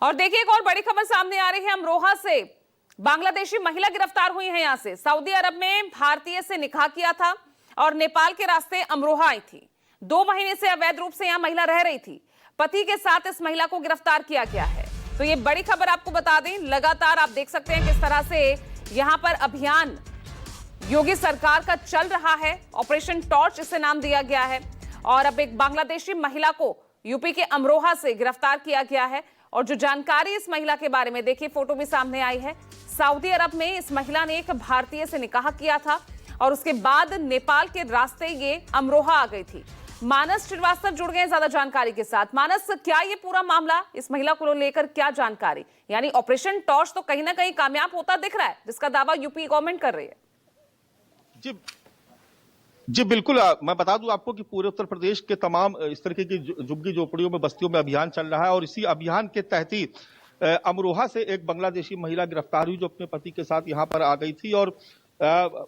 और देखिए एक और बड़ी खबर सामने आ रही है अमरोहा से। बांग्लादेशी महिला गिरफ्तार हुई है। यहां से सऊदी अरब में भारतीय से निकाह किया था और नेपाल के रास्ते अमरोहा आई थी। 2 महीने से अवैध रूप से यहां महिला रह रही थी। पति के साथ इस महिला को गिरफ्तार किया गया है। तो ये बड़ी खबर आपको बता दें, लगातार आप देख सकते हैं किस तरह से यहां पर अभियान योगी सरकार का चल रहा है। ऑपरेशन टॉर्च इसे नाम दिया गया है और अब एक बांग्लादेशी महिला को यूपी के अमरोहा से गिरफ्तार किया गया है। और जो जानकारी इस महिला के बारे में, देखिए फोटो भी सामने आई है। सऊदी अरब में इस महिला ने एक भारतीय से निकाह किया था और उसके बाद नेपाल के रास्ते ये अमरोहा आ गई थी। मानस श्रीवास्तव जुड़ गए ज्यादा जानकारी के साथ। मानस, क्या ये पूरा मामला, इस महिला को लेकर क्या जानकारी? यानी ऑपरेशन टॉर्च तो कहीं ना कहीं कामयाब होता दिख रहा है, जिसका दावा यूपी गवर्नमेंट कर रही है। जी बिल्कुल। मैं बता दूं आपको कि पूरे उत्तर प्रदेश के तमाम इस तरीके की झुग्गी झोपड़ियों में, बस्तियों में अभियान चल रहा है और इसी अभियान के तहत ही अमरोहा से एक बांग्लादेशी महिला गिरफ्तार हुई जो अपने पति के साथ यहां पर आ गई थी। और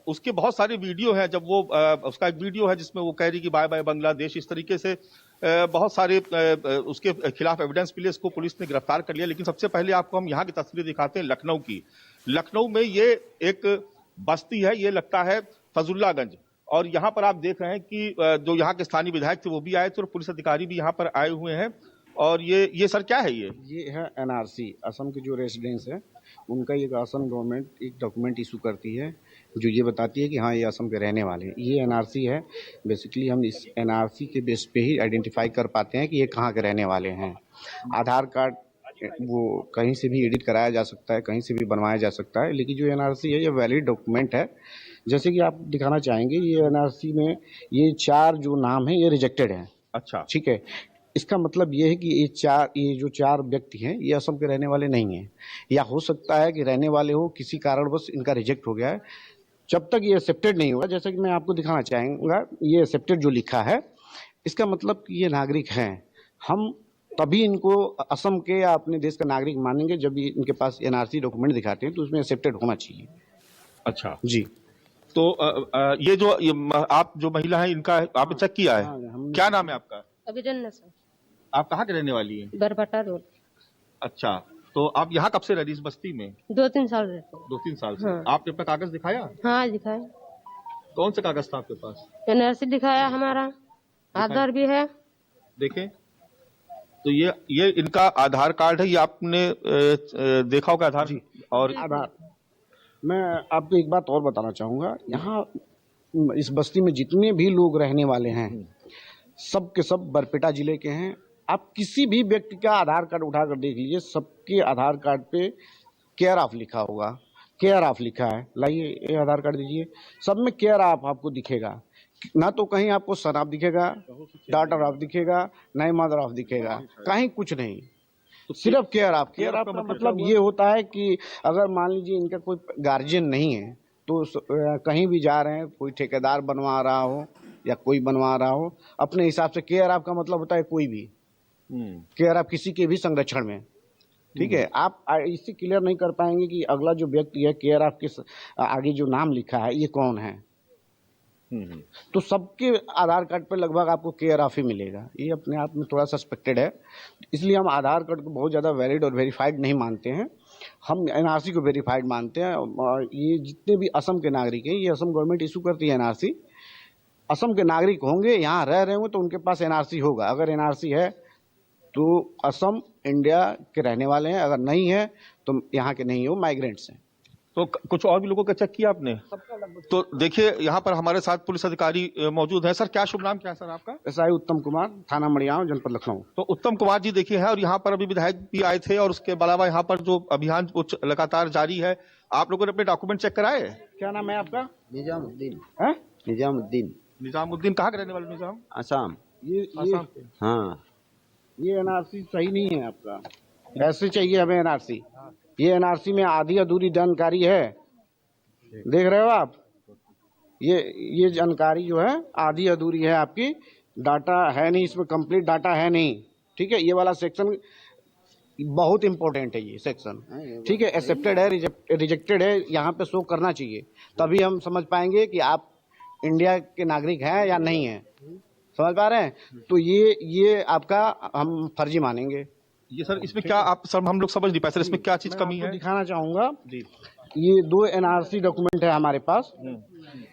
उसके बहुत सारे वीडियो हैं। जब वो उसका एक वीडियो है जिसमें वो कह रही कि बाय बाय बांग्लादेश, इस तरीके से बहुत सारे उसके खिलाफ एविडेंस मिले, इसको पुलिस ने गिरफ्तार कर लिया। लेकिन सबसे पहले आपको हम यहाँ की तस्वीरें दिखाते हैं लखनऊ की। लखनऊ में ये एक बस्ती है, ये लगता है फजुल्लागंज। और यहाँ पर आप देख रहे हैं कि जो यहाँ के स्थानीय विधायक थे वो भी आए थे और पुलिस अधिकारी भी यहाँ पर आए हुए हैं। और ये सर क्या है? ये है एनआरसी। असम के जो रेसिडेंट्स हैं उनका एक असम गवर्नमेंट एक डॉक्यूमेंट इशू करती है जो ये बताती है कि हाँ ये असम के रहने वाले हैं। ये एनआरसी है। बेसिकली हम इस एनआरसी के बेस पे ही आइडेंटिफाई कर पाते हैं कि ये कहाँ के रहने वाले हैं। आधार कार्ड वो कहीं से भी एडिट कराया जा सकता है, कहीं से भी बनवाया जा सकता है, लेकिन जो एनआरसी है ये वैलिड डॉक्यूमेंट है। जैसे कि आप दिखाना चाहेंगे, ये एनआरसी में ये 4 जो नाम है ये रिजेक्टेड है। अच्छा, ठीक है। इसका मतलब ये है कि ये जो 4 व्यक्ति हैं ये असम के रहने वाले नहीं हैं, या हो सकता है कि रहने वाले हो, किसी कारणवश इनका रिजेक्ट हो गया है। जब तक ये एक्सेप्टेड नहीं होगा, जैसा कि मैं आपको दिखाना चाहूँगा, ये एक्सेप्टेड जो लिखा है इसका मतलब कि ये नागरिक हैं। हम तभी इनको असम के या अपने देश का नागरिक मानेंगे जब इनके पास एनआरसी डॉक्यूमेंट दिखाते हैं, तो उसमें एक्सेप्टेड होना चाहिए। अच्छा जी। तो ये जो आप जो महिला है इनका आपने चेक किया है? क्या नाम है आपका? आप कहाँ के रहने वाली है? बरबटा रोड। अच्छा, तो आप यहाँ कब से रह रही इस बस्ती में? 2-3 साल रहते। 2-3 साल से। हाँ। आपने अपना कागज दिखाया? हाँ दिखाया। कौन सा कागज था आपके पास? एनआरसी दिखाया, हमारा आधार भी है। देखें तो ये इनका आधार कार्ड है। ये आपने देखा होगा आधार? जी। और आधार। मैं आपको एक बात और बताना चाहूँगा, यहाँ इस बस्ती में जितने भी लोग रहने वाले हैं सब के सब बरपेटा जिले के हैं। आप किसी भी व्यक्ति का आधार कार्ड उठाकर देख लीजिए, सबके आधार कार्ड पे केयर ऑफ लिखा होगा। केयर ऑफ लिखा है। लाइए ये आधार कार्ड दीजिए, सब में केयर ऑफ आपको दिखेगा। ना तो कहीं आपको सन ऑफ दिखेगा, डॉटर ऑफ दिखेगा, ना ही मदर ऑफ दिखेगा, कहीं कुछ नहीं, सिर्फ केयर ऑफ। केयर ऑफ का मतलब ये होता है कि अगर मान लीजिए इनका कोई गार्जियन नहीं है तो कहीं भी जा रहे हैं, कोई ठेकेदार बनवा रहा हो या कोई बनवा रहा हो, अपने हिसाब से केयर ऑफ का मतलब होता है कोई भी केयर ऑफ, किसी के भी संरक्षण में। ठीक है। आप इससे क्लियर नहीं कर पाएंगे कि अगला जो व्यक्ति है केयर ऑफ के आगे जो नाम लिखा है ये कौन है। तो सबके आधार कार्ड पर लगभग आपको केयर ऑफ ही मिलेगा। ये अपने आप में थोड़ा सस्पेक्टेड है, इसलिए हम आधार कार्ड को बहुत ज़्यादा वैलिड और वेरीफाइड नहीं मानते हैं। हम एनआरसी को वेरीफाइड मानते हैं। और ये जितने भी असम के नागरिक हैं, ये असम गवर्नमेंट इशू करती है एनआरसी। असम के नागरिक होंगे, यहाँ रह रहे होंगे तो उनके पास एनआरसी होगा। अगर एनआरसी है तो असम इंडिया के रहने वाले हैं, अगर नहीं है तो यहाँ के नहीं हो, माइग्रेंट्स हैं। तो कुछ और भी लोगों का चेक किया आपने? तो देखिए यहाँ पर हमारे साथ पुलिस अधिकारी मौजूद हैं। सर क्या शुभ नाम क्या है सर आपका? एसआई उत्तम कुमार, थाना मड़ियाव, जनपद लखनऊ। तो उत्तम कुमार जी देखिए है, और यहाँ पर अभी विधायक भी आए थे और उसके अलावा यहाँ पर जो अभियान लगातार जारी है। आप लोगों ने अपने डॉक्यूमेंट चेक कराए? क्या नाम है आपका? निजामुद्दीन। है निजामुद्दीन। निजामुद्दीन कहाँ के रहने वाले? निजाम आसाम। ये हाँ, ये एनआरसी सही नहीं है आपका। ऐसे चाहिए हमें एनआरसी। ये एनआरसी में आधी अधूरी जानकारी है, देख रहे हो आप? ये जानकारी जो है आधी अधूरी है आपकी, डाटा है नहीं इसमें, कंप्लीट डाटा है नहीं। ठीक है। ये वाला सेक्शन बहुत इंपॉर्टेंट है, ये सेक्शन। ठीक है। एक्सेप्टेड है, रिजेक्टेड है, यहाँ पे शो करना चाहिए, तभी हम समझ पाएंगे कि आप इंडिया के नागरिक हैं या नहीं है। समझ पा रहे हैं? तो ये आपका हम फर्जी मानेंगे। ये सर इसमें क्या आप सर हम लोग समझ नहीं पाए सर, इसमें क्या चीज मैं कमी आपको है? दिखाना चाहूंगा। जी। ये 2 एनआरसी डॉक्यूमेंट है हमारे पास।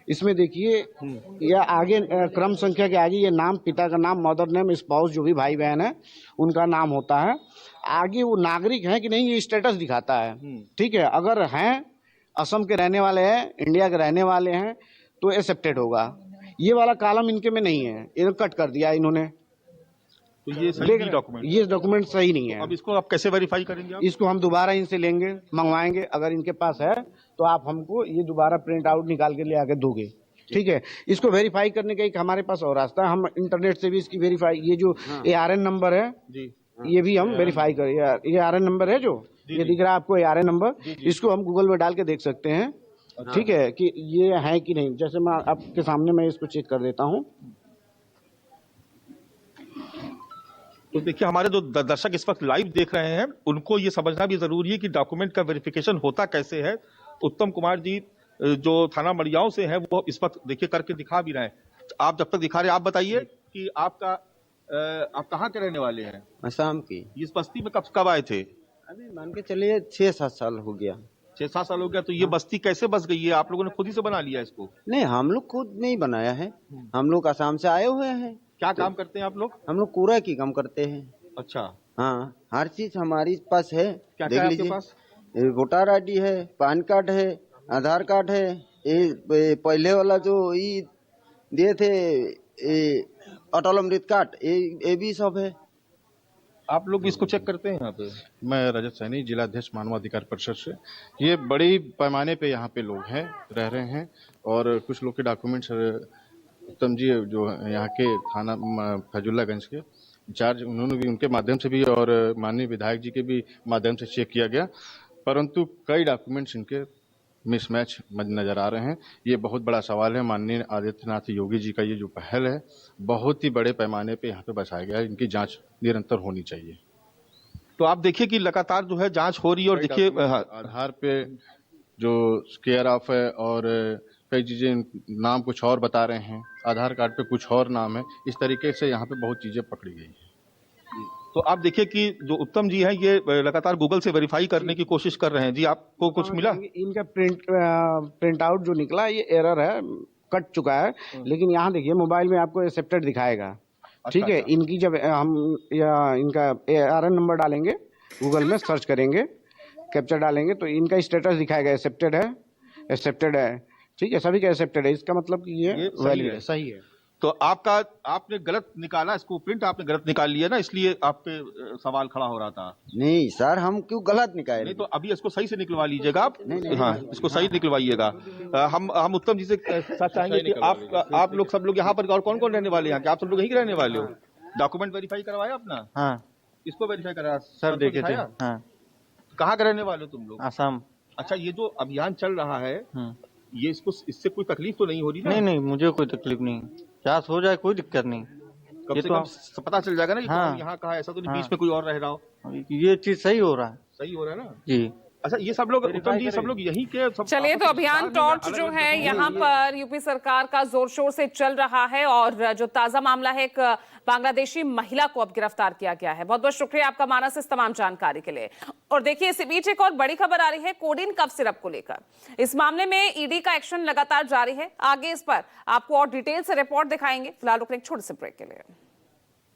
इसमें देखिए, या आगे क्रम संख्या के आगे ये नाम, पिता का नाम, मदर नेम, स्पाउस, जो भी भाई बहन है उनका नाम होता है। आगे वो नागरिक है कि नहीं ये स्टेटस दिखाता है। ठीक है, अगर हैं, असम के रहने वाले हैं, इंडिया के रहने वाले हैं, तो एक्सेप्टेड होगा। ये वाला कॉलम इनके में नहीं है, इन्हें कट कर दिया इन्होंने। तो ये सही नहीं डॉक्यूमेंट, ये डॉक्यूमेंट सही नहीं है। अब इसको आप कैसे वेरीफाई करेंगे आप? इसको हम दोबारा इनसे लेंगे, मंगवाएंगे। अगर इनके पास है तो आप हमको ये दोबारा प्रिंट आउट निकाल के ले आके दोगे। ठीक है, इसको वेरीफाई करने का एक हमारे पास और रास्ता है, हम इंटरनेट से भी इसकी वेरीफाई, ये जो ARN नंबर है जी, ये भी हम वेरीफाई करें। ये ARN नंबर है जो ये दिख रहा है आपको, ARN नंबर, इसको हम गूगल में डाल के देख सकते हैं। ठीक है, कि ये है कि नहीं। जैसे मैं आपके सामने मैं इसको चेक कर देता हूँ। तो देखिए हमारे जो दर्शक इस वक्त लाइव देख रहे हैं उनको ये समझना भी जरूरी है कि डॉक्यूमेंट का वेरिफिकेशन होता कैसे है। उत्तम कुमार जी जो थाना मड़ियाओं से हैं वो इस वक्त देखिए करके दिखा भी रहे हैं। आप जब तक दिखा रहे हैं आप बताइए कि आप कहाँ के रहने वाले हैं? असम की। इस बस्ती में कब आए थे? अभी मान के चलिए 6-7 साल हो गया। 6-7 साल हो गया। तो ये बस्ती कैसे बस गई है? आप लोगों ने खुद ही से बना लिया इसको? नहीं, हम लोग खुद नहीं बनाया है, हम लोग असम से आए हुए हैं। क्या काम करते हैं आप लोग? हम लोग कूड़ा की काम करते हैं। अच्छा, हाँ, हर चीज हमारी पास है। क्या देख क्या है आपके लीजिए, पास? वोटर ID है, पैन कार्ड है, आधार कार्ड है। ये पहले वाला जो ये दिए थे अटल अमृत कार्ड, ये भी सब है। आप लोग इसको चेक करते हैं यहाँ पे? मैं रजत सैनी, जिलाध्यक्ष मानवाधिकार परिषद से। ये बड़ी पैमाने पे यहाँ पे लोग हैं, रह रहे हैं, और कुछ लोग के डॉक्यूमेंट्स उत्तम जी जो यहाँ के थाना फैजुल्लागंज के इंचार्ज, उन्होंने भी, उनके माध्यम से भी और माननीय विधायक जी के भी माध्यम से चेक किया गया, परंतु कई डॉक्यूमेंट्स इनके मिसमैच नजर आ रहे हैं। ये बहुत बड़ा सवाल है। माननीय आदित्यनाथ योगी जी का ये जो पहल है बहुत ही बड़े पैमाने पे यहाँ पे बसाया गया है, इनकी जांच निरंतर होनी चाहिए। तो आप देखिए कि लगातार जो है जांच हो रही है और देखिए आधार पे जो केयर ऑफ है और कई चीजें, नाम कुछ और बता रहे हैं, आधार कार्ड पे कुछ और नाम है, इस तरीके से यहाँ पे बहुत चीजें पकड़ी गई है। तो आप देखिए कि जो उत्तम जी हैं ये लगातार गूगल से वेरीफाई करने की कोशिश कर रहे हैं। जी, आपको कुछ मिला? इनका प्रिंट आउट जो निकला ये एरर है, कट चुका है। लेकिन यहाँ देखिए मोबाइल में आपको एक्सेप्टेड दिखाएगा। ठीक है, इनकी जब हम इनका ARN नंबर डालेंगे, गूगल में सर्च करेंगे, कैप्चर डालेंगे तो इनका स्टेटस दिखाएगा, एक्सेप्टेड है। ठीक है, सभी का एक्सेप्टेड है। इसका मतलब कि ये वैलिड है, सही है। तो आपने गलत निकाला, इसको प्रिंट आपने गलत निकाल लिया ना, इसलिए आप पे सवाल खड़ा हो रहा था। नहीं सर, हम क्यों गलत निकाले? नहीं तो अभी इसको सही से निकलवा लीजिएगा आप। नहीं, हाँ, इसको सही निकलवाइएगा। हम उत्तम जी से चाहेंगे कि आप लोग सब लोग यहाँ पर और कौन कौन रहने वाले हैं? आप सब लोग यहीं के रहने वाले हो? डॉक्यूमेंट वेरीफाई करवाया अपना? हाँ इसको वेरीफाई कराया सर, देखे थे। हाँ, कहाँ के रहने वाले हो तुम लोग? असम। अच्छा, ये जो अभियान चल रहा है ये इससे कोई तकलीफ तो नहीं हो रही ना? नहीं नहीं, मुझे कोई तकलीफ नहीं, जांच हो जाए कोई दिक्कत नहीं। कम ये से तो कम पता चल जाएगा ना कि हाँ, कौन यहाँ कहा, ऐसा तो नहीं हाँ, बीच में कोई और रह रहा हो। ये चीज सही हो रहा है। सही हो रहा है ना जी। अच्छा, ये सब लोग उत्तम जी सब लोग यहीं के सब। चलिए, तो अभियान टॉर्च जो है यहाँ पर यूपी सरकार का जोर शोर से चल रहा है और जो ताजा मामला है, एक बांग्लादेशी महिला को अब गिरफ्तार किया गया है। बहुत बहुत शुक्रिया आपका मानस इस तमाम जानकारी के लिए। और देखिए, इसी बीच एक और बड़ी खबर आ रही है कोडीन कफ सिरप को लेकर। इस मामले में ईडी का एक्शन लगातार जारी है। आगे इस पर आपको और डिटेल से रिपोर्ट दिखाएंगे। फिलहाल रुकने एक छोटे से ब्रेक के लिए।